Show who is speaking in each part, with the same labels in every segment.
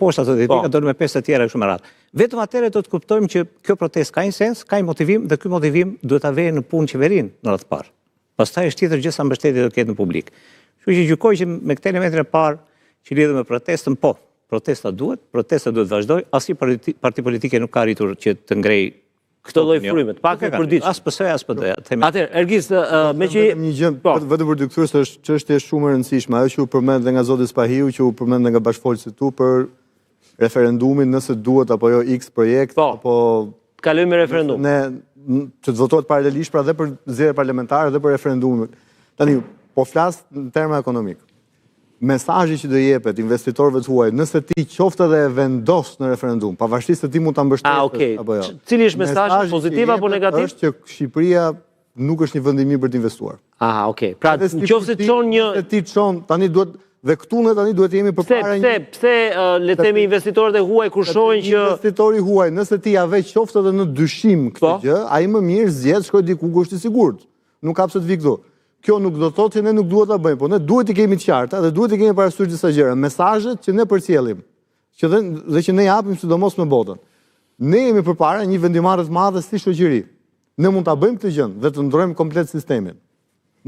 Speaker 1: poshtë ato kritika, do me 5 të tjera kështu me radhë. Vetëm atëherë do të kuptojmë që kjo protestë ka një sens, ka një motivim dhe ky motivim duhet ta vejë në punë qeverinë në radhë të parë. Pastaj është tjetër gjë sa mbështetje do ketë në publik. Kështu që gjykoj që me këtë elementin e parë që lidhet me protestën, po, protesta duhet vazhdoj, asnjë parti politike nuk ka arritur që të ngrejë
Speaker 2: këtë lloj fryme, pak e përditshme.
Speaker 1: As PS-ja, as PD.
Speaker 2: Atëherë, Ergis, me që
Speaker 3: një gjë vetëm për të kthyer se është çështje shumë e rëndësishme, ajo që u përmend dhe nga zoti Spahiu, që u përmend nga bashkëfolësit tu për referendumin, nëse duhet apo jo X projekt, apo
Speaker 2: kalojmë me referendum.
Speaker 3: Që të votohet paralelisht pra dhe për zgjedhjet parlamentare dhe për referendumin. Tani, po flas në terma ekonomik. Mesazhi që do jepet investitorëve të huaj, nëse ti qoftë edhe e vendos në referendum, pavarësisht se ti mund ta mbështetësh apo jo.
Speaker 2: Cili është mesazhi, pozitiv apo negativ?
Speaker 3: Është që Shqipëria nuk është një vend i mirë për të investuar.
Speaker 2: Aha, okay. Pra, nëse çon një
Speaker 3: ti çon, tani duhet dhe këtu ne tani duhet të jemi përpara
Speaker 2: një. Pse le të themi investitorët e huaj kur shohin që
Speaker 3: investitori huaj, nëse ti ja ve qoftë edhe në dyshim këtë gjë, ai më mirë zgjedh shkoj diku ku është i sigurt. Nuk ka pse të vi këtu. Kjo nuk do të thotë që ne nuk duhet ta bëjmë, po ne duhet të kemi të qarta dhe duhet të kemi parasysh disa gjëra, mesazhet që ne përcjellim, që dhe që ne japim sidomos me botën. Ne jemi përpara një vendimare të madhe si shoqëri. Ne mund ta bëjmë këtë gjë dhe të ndrojmë komplet sistemin.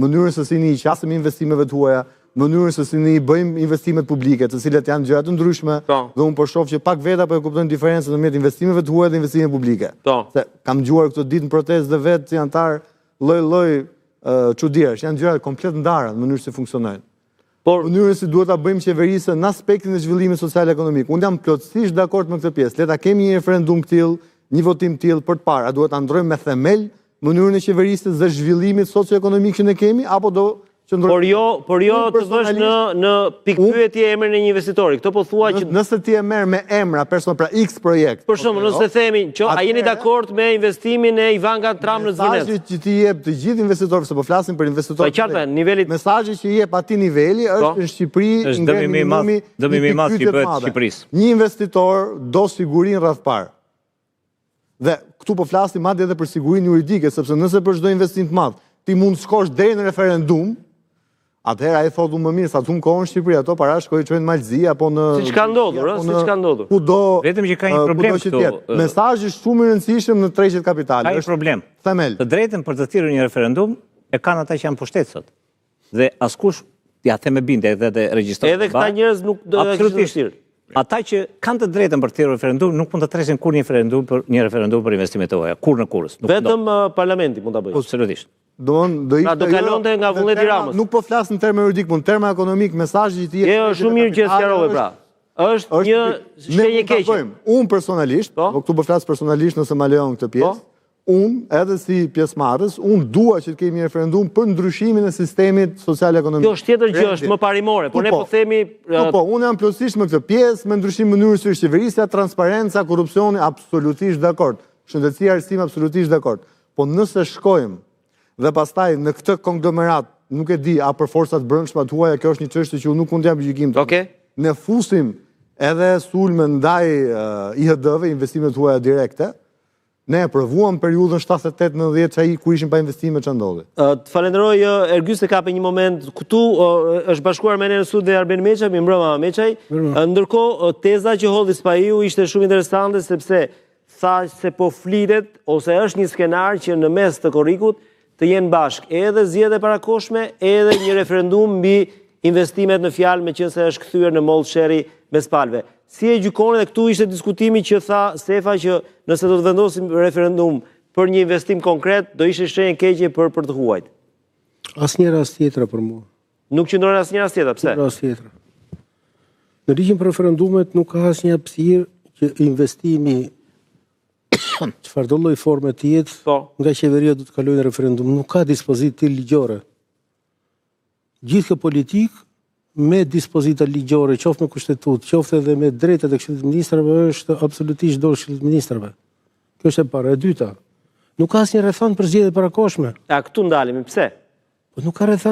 Speaker 3: Mënyrën se si ne i qasim investimeve të huaja, mënyrën se si ne i bëjmë investimet publike, të cilat janë gjëra të ndryshme, dhe unë po shoh që pak veta po e kuptojnë diferencën ndërmjet investimeve të huaja dhe investimeve publike. Se kam dëgjuar këtë ditë në protestë dhe vetë si antar lloj-lloj çuditësh, janë gjëra komplet ndara në mënyrë se funksionojnë. Por mënyrën si duhet ta bëjmë qeverisë në aspektin e zhvillimit social-ekonomik. Unë jam plotësisht dakord me këtë pjesë. Le ta kemi një referendum të tillë, një votim të tillë për të parë, a duhet ta ndrojmë me themel mënyrën e qeverisjes dhe zhvillimit socio-ekonomik që ne kemi, apo do
Speaker 2: Por jo të vësh në pikpyetje emrin e një investitori. Këto po thua që
Speaker 3: nëse ti e merr me emra person pra X projekt.
Speaker 2: Për shembull, nëse themi, a jeni dakord me investimin e Ivanka Trump në Zvënec?
Speaker 3: Mesazhi që ti jep të gjithë investitorëve, se po flasim për investitorë.
Speaker 2: Po qartë, nivelit.
Speaker 3: Mesazhi që jep atij niveli është në Shqipëri
Speaker 1: dëmimi i madh që bëhet Shqipërisë.
Speaker 3: Një investitor do sigurinë rreth parë. Dhe këtu po flasim madje edhe për sigurinë juridike, sepse nëse për çdo investim të madh ti mund të shkosh deri në referendum, atëherë ai thotë më mirë sa të humbë kohën në Shqipëri, ato para shkojnë çojnë në Malzi apo në
Speaker 2: siç ka ndodhur, siç ka ndodhur.
Speaker 1: Vetëm që ka një problem këtu.
Speaker 3: Mesazhi shumë i rëndësishëm në tregjet kapitale.
Speaker 1: Ka një problem.
Speaker 3: Themel.
Speaker 1: Të drejtën për të thirrur një referendum e kanë ata që janë pushtet sot. Dhe askush, ja them me bindje edhe regjistrohet.
Speaker 2: Edhe këta njerëz nuk do të kishin.
Speaker 1: Ata që kanë të drejtën për të thirrur referendum nuk mund të tresin kur një referendum për investimet e huaja, kur në kurrës.
Speaker 2: Vetëm parlamenti mund ta bëjë.
Speaker 1: Absolutisht.
Speaker 3: Do
Speaker 2: kalonte nga vullneti Ramës.
Speaker 3: Nuk po flas në terma juridik, po në terma ekonomik, mesazhi që ti
Speaker 2: jep. Jo, shumë mirë që e sqarove pra. Është një shenjë keqe.
Speaker 3: Unë personalisht, po këtu po flas personalisht nëse ma lejon këtë pjesë. Unë edhe si pjesëmarrës, unë dua që të kemi një referendum për ndryshimin e sistemit social-ekonomik.
Speaker 2: Kjo është tjetër gjë, është më parimore, por ne po themi
Speaker 3: Po, unë jam plotësisht me këtë pjesë, me ndryshim mënyrës së qeverisja, transparenca, korrupsioni, absolutisht dakord. Shëndetësia, arsimit, absolutisht dakord. Po nëse shkojmë dhe pastaj në këtë konglomerat, nuk e di, a për forcat brendshme të huaja, kjo është një çështje që unë nuk mund t'jap gjykim. Ne fusim edhe sulme ndaj IHD-ve, investimet huaja direkte. Ne e provuam periudhën 78-90 që ai ku ishin pa investime që ndodhi.
Speaker 2: Të falenderoj Ergys se kape një moment këtu, është bashkuar me ne në studio Arben Meçaj, mi mbrëma Meçaj. Ndërkohë teza që hodhi Spahiu ishte shumë interesante sepse tha se po flitet ose është një skenar që në mes të korrikut të jenë bashk edhe zgjedhje parakoshme, edhe një referendum mbi investimet në fjalë, meqense është kthyer në mollë sherri mes palëve. Si e gjykoni, dhe këtu ishte diskutimi që tha Stefa që nëse do të vendosim referendum për një investim konkret, do ishte shenjë keqe për të huajt.
Speaker 4: Asnjë rast tjetër për mua.
Speaker 2: Nuk qëndron asnjë rast tjetër, pse?
Speaker 4: Rast tjetër. Në ligjin për referendumet nuk ka asnjë hapësirë që investimi çfarë do lloj forme të jetë nga qeveria do të kalojë në referendum. Nuk ka dispozitë ligjore. Gjithë politikë me dispozita ligjore, qoftë në kushtetutë, qoftë edhe me drejtat e Këshillit të Ministrave, është absolutisht dorë Këshillit të Ministrave. Kjo është e para. E dyta, nuk ka asnjë rrethon për zgjedhjet parakoshme.
Speaker 2: A këtu ndalemi, pse?
Speaker 4: Po nuk ka rrethon.